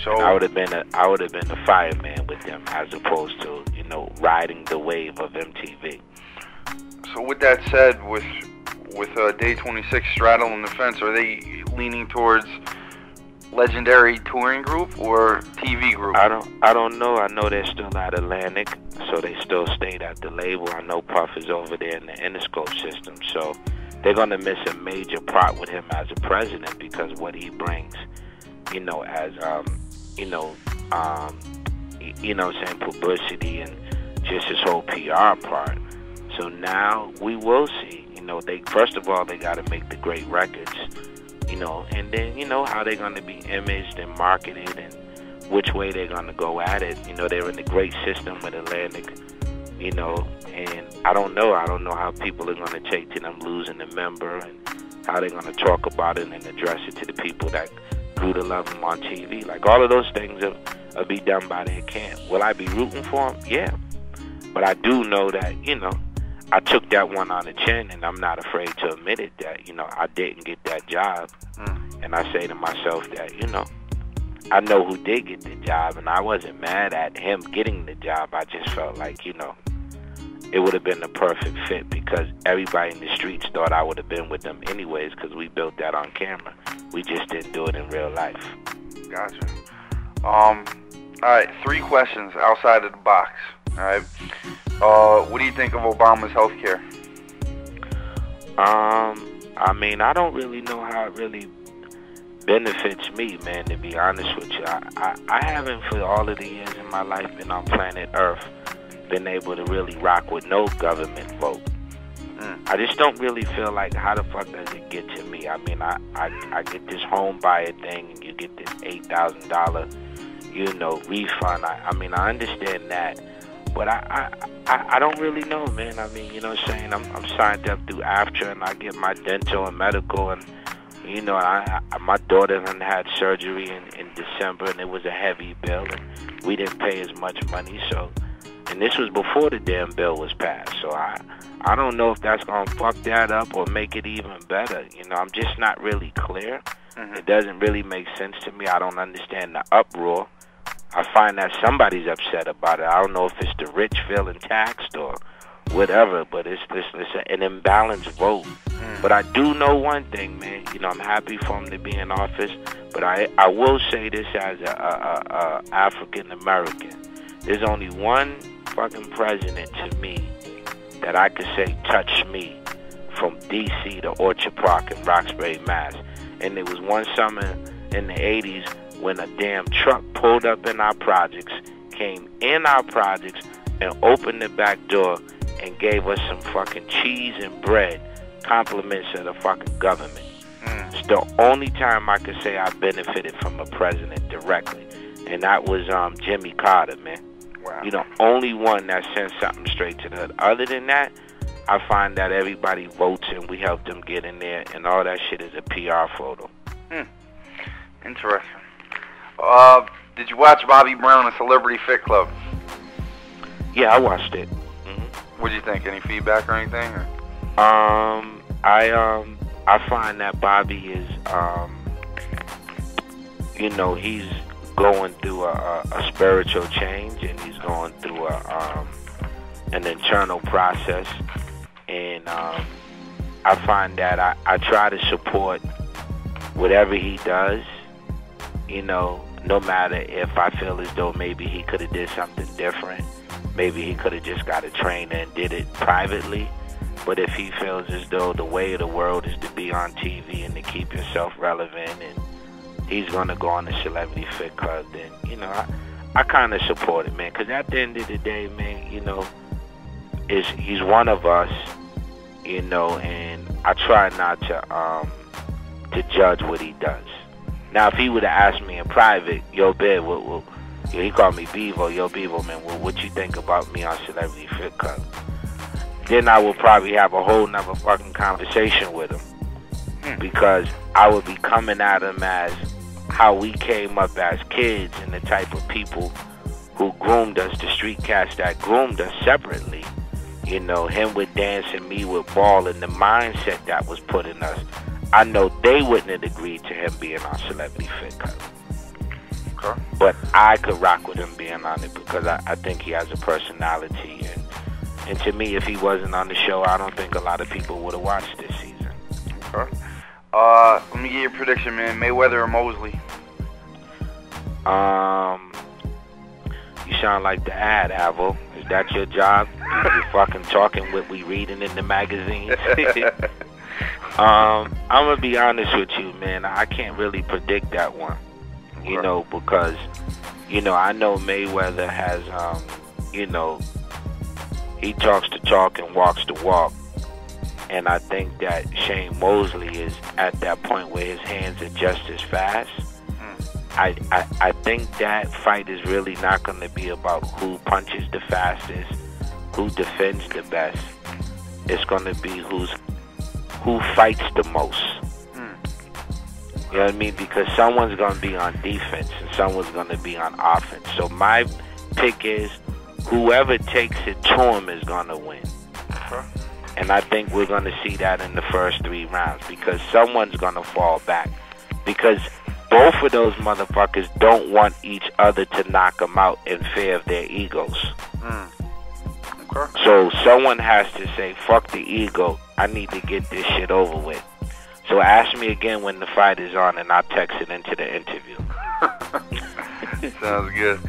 So and I would have been a fireman with them as opposed to, you know, riding the wave of MTV. So with that said, with Day 26 straddling the fence, are they leaning towards legendary touring group or TV group? I don't know. I know they're still at Atlantic, so they still stayed at the label. I know Puff is over there in the Interscope system, so they're gonna miss a major part with him as a president because what he brings, you know, as you know what I'm saying, publicity and just his whole PR part. So now we will see. You know, they first of all they got to make the great records. You know, and then, you know, how they're going to be imaged and marketed and which way they're going to go at it. You know, they're in the great system with Atlantic, you know, and I don't know how people are going to take to them losing a member and how they're going to talk about it and address it to the people that grew to love them on TV. Like, all of those things will be done by their camp. Will I be rooting for them? Yeah. But I do know that, you know, I took that one on the chin, and I'm not afraid to admit it that, you know, I didn't get that job. And I say to myself that, you know, I know who did get the job, and I wasn't mad at him getting the job. I just felt like, you know, it would have been the perfect fit because everybody in the streets thought I would have been with them anyways because we built that on camera. We just didn't do it in real life. Gotcha. All right, 3 questions outside of the box. All right. What do you think of Obama's health care? I mean, I don't really know how it really benefits me, man, to be honest with you. I haven't, for all of the years in my life, been on planet Earth, been able to really rock with no government vote. I just don't really feel like, how the fuck does it get to me? I mean, I get this home buyer thing, and you get this $8,000, you know, refund. I mean, I understand that. But I don't really know, man. I mean, you know what I'm saying? I'm signed up through AFTRA, and I get my dental and medical, and, you know, my daughter done had surgery in December, and it was a heavy bill, and we didn't pay as much money, so, and this was before the damn bill was passed, so I don't know if that's going to fuck that up or make it even better. You know, I'm just not really clear. It doesn't really make sense to me. I don't understand the uproar. I find that somebody's upset about it. I don't know if it's the rich feeling taxed or whatever, but it's an imbalanced vote. But I do know one thing, man. You know, I'm happy for him to be in office, but I will say this as a African American. There's only one fucking president to me that I could say touched me from D.C. to Orchard Park in Roxbury, Mass. And it was one summer in the 80s when a damn truck pulled up in our projects, came in our projects, and opened the back door and gave us some fucking cheese and bread, compliments of the fucking government. It's the only time I could say I benefited from a president directly, and that was Jimmy Carter, man. Wow. You know, only one that sent something straight to the hood. Other than that, I find that everybody votes and we help them get in there, and all that shit is a PR photo. Interesting. Did you watch Bobby Brown and Celebrity Fit Club? Yeah, I watched it. What did you think? Any feedback or anything? Or? I find that Bobby is, you know, he's going through a spiritual change, and he's going through an internal process, and I find that I try to support whatever he does, you know, no matter if I feel as though maybe he could have did something different, maybe he could have just got a trainer and did it privately. But if he feels as though the way of the world is to be on TV and to keep yourself relevant, and he's going to go on the Celebrity Fit Club, then, you know, I kind of support it, man. Because at the end of the day, man, you know, he's one of us, you know, and I try not to judge what he does. Now, if he would have asked me in private, yo, Biv, he called me Bevo, yo, Bevo, man, what you think about me on Celebrity Fit Club? Then I would probably have a whole nother fucking conversation with him, because I would be coming at him as how we came up as kids and the type of people who groomed us, the street cats that groomed us separately. You know, him with dance and me with ball, and the mindset that was put in us. I know they wouldn't have agreed to him being on Celebrity Fit Club. Okay. But I could rock with him being on it because I think he has a personality. And to me, if he wasn't on the show, I don't think a lot of people would have watched this season. Okay. Let me get your prediction, man. Mayweather or Mosley? You sound like the ad, Avo. Is that your job? You fucking talking what we reading in the magazines? I'm gonna be honest with you, man. I can't really predict that one. You know, because, you know, I know Mayweather has, you know, he talks the talk and walks the walk. And I think that Shane Mosley is at that point where his hands are just as fast. I think that fight is really not going to be about who punches the fastest, who defends the best. It's going to be who fights the most. You know what I mean? Because someone's going to be on defense and someone's going to be on offense. So my pick is whoever takes it to him is going to win. And I think we're going to see that in the first 3 rounds because someone's going to fall back. Because both of those motherfuckers don't want each other to knock them out in fear of their egos. So someone has to say, fuck the ego. I need to get this shit over with. So ask me again when the fight is on and I'll text it into the interview. Sounds good.